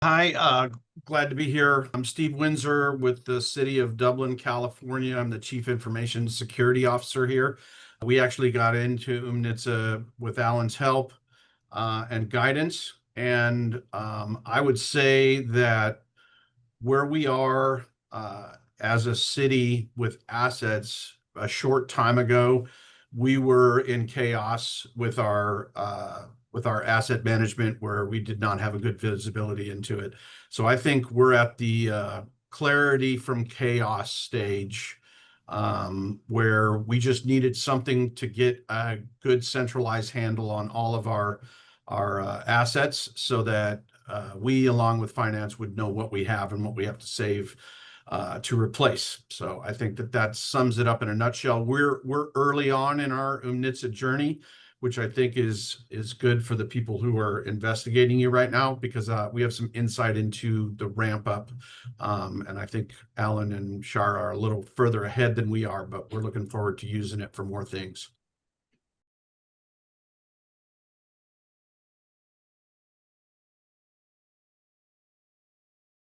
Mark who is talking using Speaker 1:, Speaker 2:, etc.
Speaker 1: Hi, glad to be here. I'm Steve Windsor with the City of Dublin, California. I'm the Chief Information Security Officer here. We actually got into Oomnitza with Alan's help and guidance. I would say that where we are as a city with assets a short time ago, we were in chaos with our asset management where we did not have a good visibility into it. So I think we're at the clarity from chaos stage, where we just needed something to get a good centralized handle on all of our assets so that we, along with finance, would know what we have and what we have to save to replace. So I think that that sums it up in a nutshell. We're early on in our Oomnitza journey, which I think is good for the people who are investigating you right now, because we have some insight into the ramp up. And I think Alan and Shar are a little further ahead than we are, but we're looking forward to using it for more things.